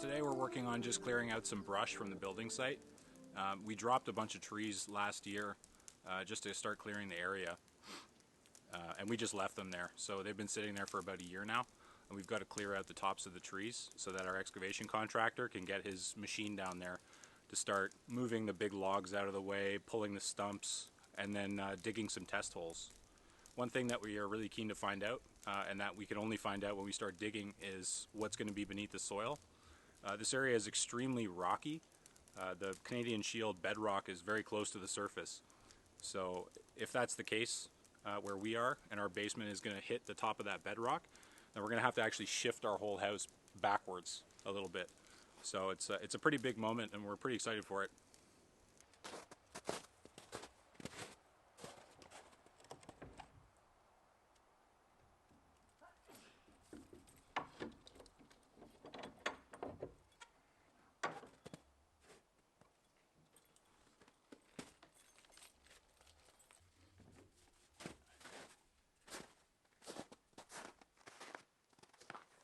Today we're working on just clearing out some brush from the building site. We dropped a bunch of trees last year just to start clearing the area, and we just left them there. So they've been sitting there for about a year now, and we've got to clear out the tops of the trees so that our excavation contractor can get his machine down there to start moving the big logs out of the way, pulling the stumps, and then digging some test holes. One thing that we are really keen to find out, and that we can only find out when we start digging, is what's going to be beneath the soil. This area is extremely rocky. The Canadian Shield bedrock is very close to the surface. So if that's the case where we are, and our basement is going to hit the top of that bedrock, then we're going to have to actually shift our whole house backwards a little bit. So it's a pretty big moment, and we're pretty excited for it.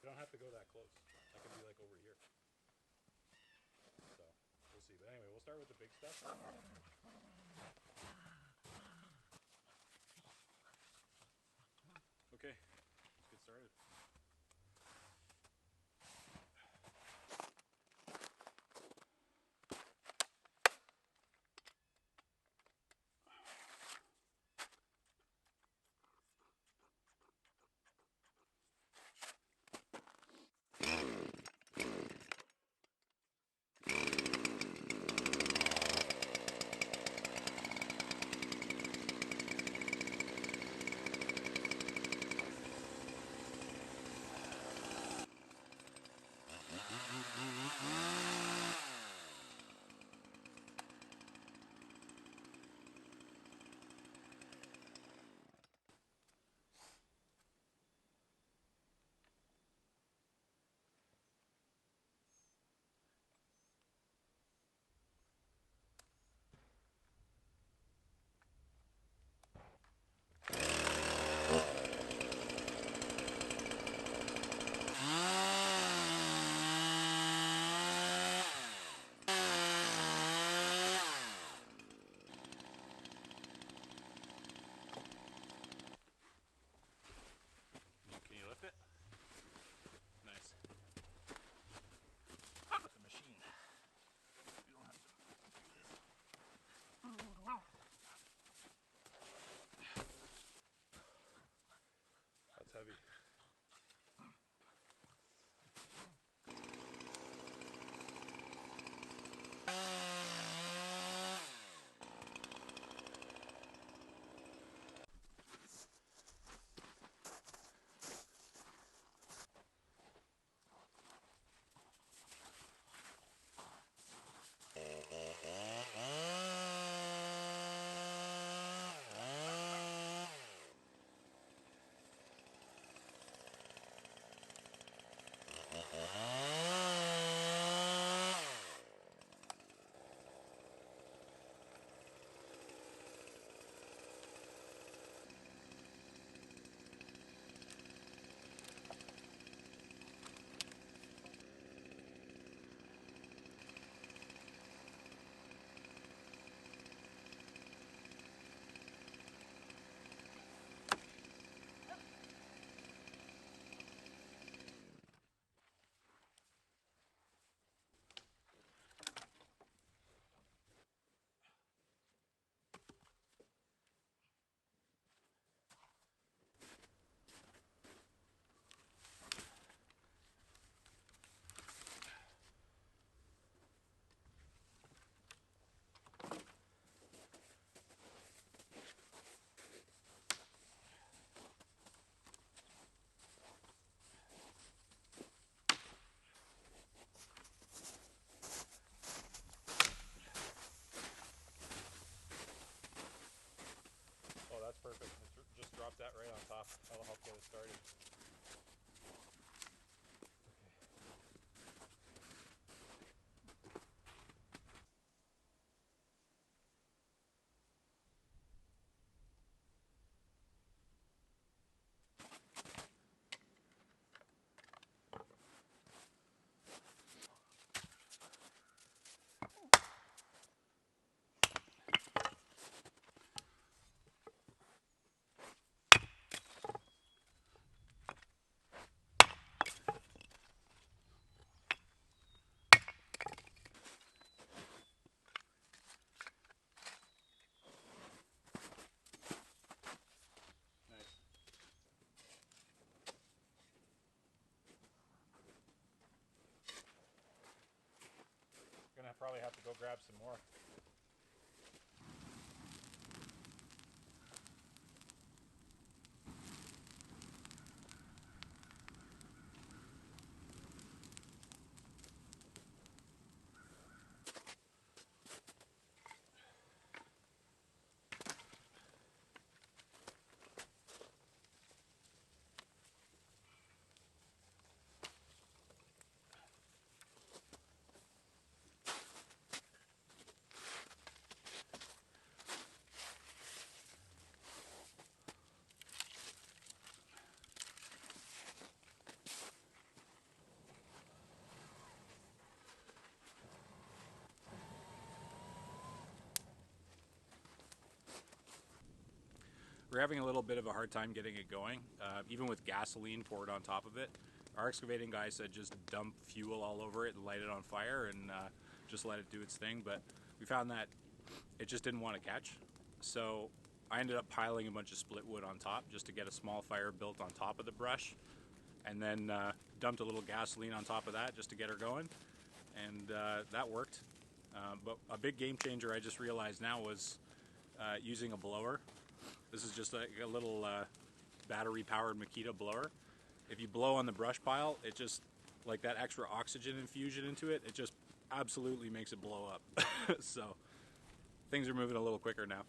You don't have to go that close. I could be like over here. So we'll see. But anyway, we'll start with the big stuff. Okay, let's get started. grab some more. We're having a little bit of a hard time getting it going, even with gasoline poured on top of it. Our excavating guy said just dump fuel all over it and light it on fire and just let it do its thing, but we found that it just didn't want to catch. So I ended up piling a bunch of split wood on top just to get a small fire built on top of the brush, and then dumped a little gasoline on top of that just to get her going, and that worked. But a big game changer I just realized now was using a blower. This is just a little battery-powered Makita blower. If you blow on the brush pile, it just, like that extra oxygen infusion into it, it just absolutely makes it blow up. So things are moving a little quicker now.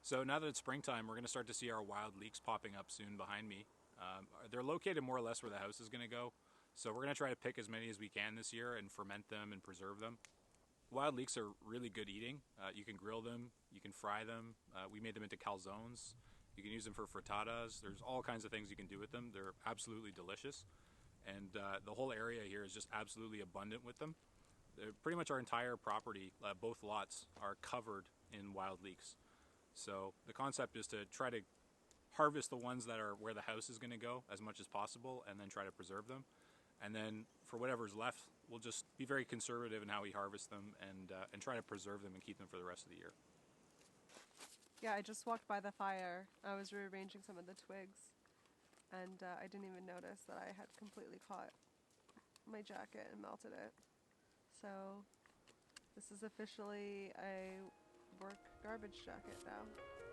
So now that it's springtime, we're going to start to see our wild leeks popping up soon behind me. They're located more or less where the house is going to go. So we're going to try to pick as many as we can this year and ferment them and preserve them. Wild leeks are really good eating. You can grill them, you can fry them. We made them into calzones. You can use them for frittatas. There's all kinds of things you can do with them. They're absolutely delicious. And the whole area here is just absolutely abundant with them. Pretty much our entire property, both lots, are covered in wild leeks. So the concept is to try to harvest the ones that are where the house is going to go as much as possible, and then try to preserve them. And then for whatever's left, we'll just be very conservative in how we harvest them and try to preserve them and keep them for the rest of the year. Yeah, I just walked by the fire. I was rearranging some of the twigs, and I didn't even notice that I had completely caught my jacket and melted it. So this is officially a work garbage jacket now.